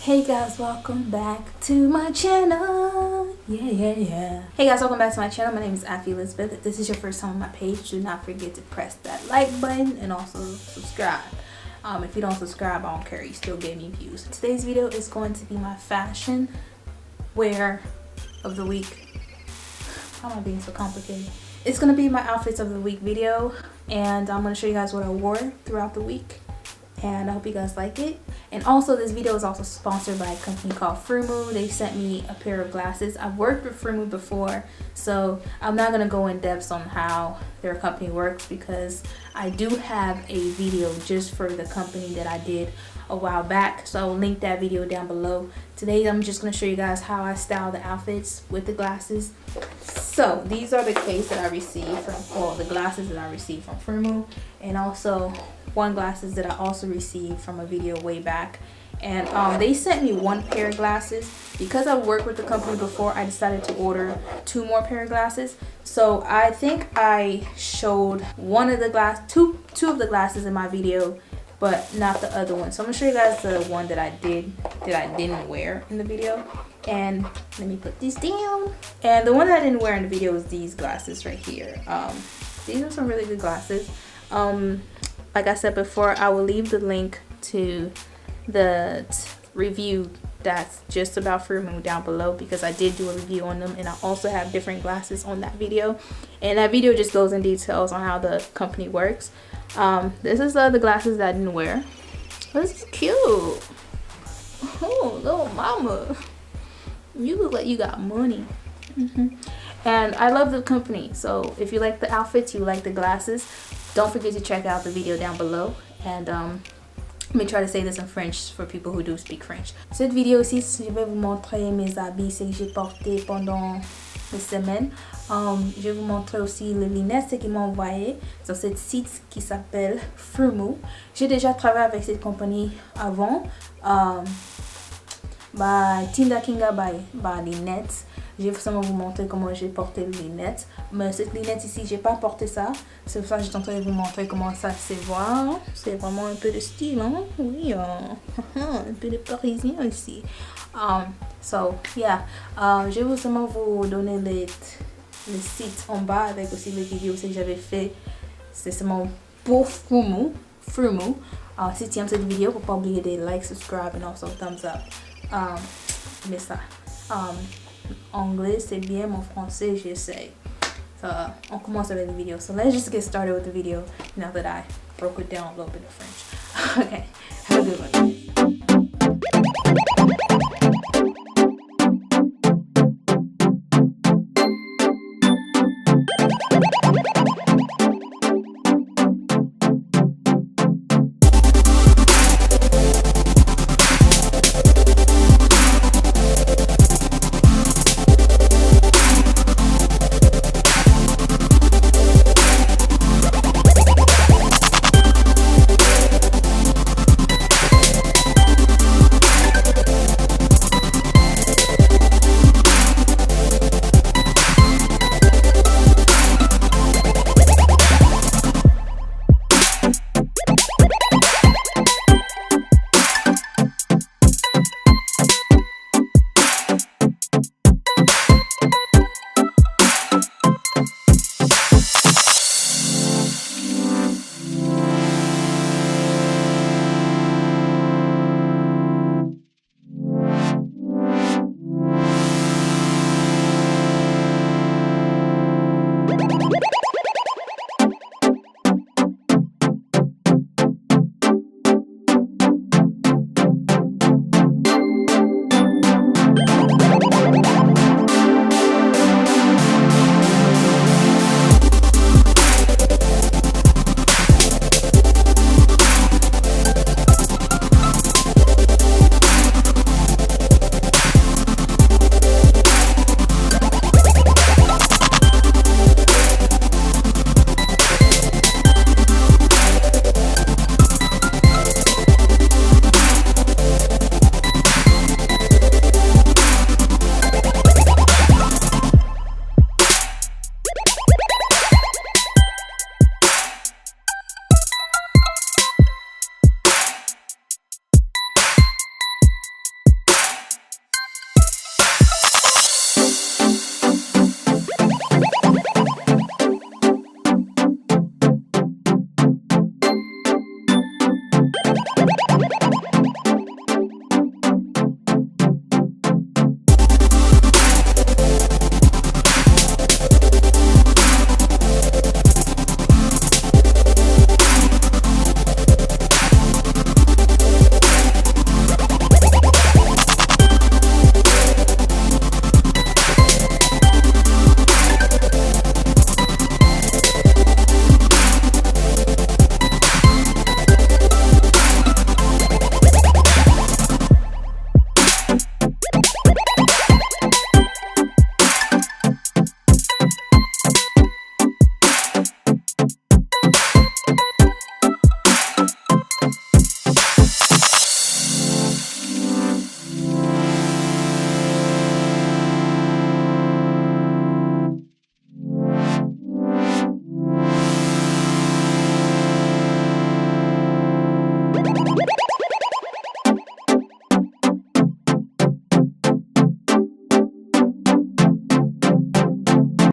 Hey guys, welcome back to my channel. Yeah. Hey guys, welcome back to my channel. My name is Afi Elizabeth. If this is your first time on my page, do not forget to press that like button and also subscribe. If you don't subscribe, I don't care, you still get me views. Today's video is going to be my fashion wear of the week. How am I being so complicated? It's going to be my outfits of the week video, and I'm going to show you guys what I wore throughout the week, and I hope you guys like it. And also, this video is also sponsored by a company called Firmoo. They sent me a pair of glasses. I've worked with Firmoo before, so I'm not going to go in depth on how their company works because I do have a video just for the company that I did a while back, so I'll link that video down below. Today I'm just going to show you guys how I style the outfits with the glasses. So these are the case that I received from, well, the glasses that I received from Firmoo, and also one glasses that I also received from a video way back. And they sent me one pair of glasses. Because I worked with the company before, I decided to order 2 more pair of glasses. So I think I showed one of the two of the glasses in my video, but not the other one. So I'm gonna show you guys the one that I didn't wear in the video. And let me put these down. And the one that I didn't wear in the video is these glasses right here. These are some really good glasses. Like I said before, I will leave the link to the review that's just about Firmoo down below, because I did do a review on them, and I also have different glasses on that video, and that video just goes in details on how the company works. This is the other glasses that I didn't wear. This is cute. Oh, little mama, you look like you got money. And I love the company, so if you like the outfits, you like the glasses, don't forget to check out the video down below. And let me try to say this in French for people who do speak French. Cette vidéo aussi, je vais vous montrer mes habits, ce que j'ai porté pendant les semaines. Je vais vous montrer aussi les lunettes qu'ils m'ont envoyé sur cette site qui s'appelle Firmoo. J'ai déjà travaillé avec cette compagnie avant. Tinda Kinga by lunettes. Je vais seulement vous montrer comment j'ai porté les lunettes. Mais cette lunette ici, j'ai pas porté ça. C'est pour ça que j'ai tenté de vous montrer comment ça se voit. C'est vraiment un peu de style, hein? Oui, un peu de parisien ici. So, yeah. Je vais seulement vous donner les sites en bas avec aussi les vidéos que j'avais fait. C'est seulement pour Firmoo. Si tu aimes cette vidéo, faut pas oublier de like, subscribe, and also thumbs up. Mais ça. Anglais c'est bien, mon français j'essaie. So on commence avec the video. So let's just get started with the video now that I broke it down a little bit of French. Okay, have a good one.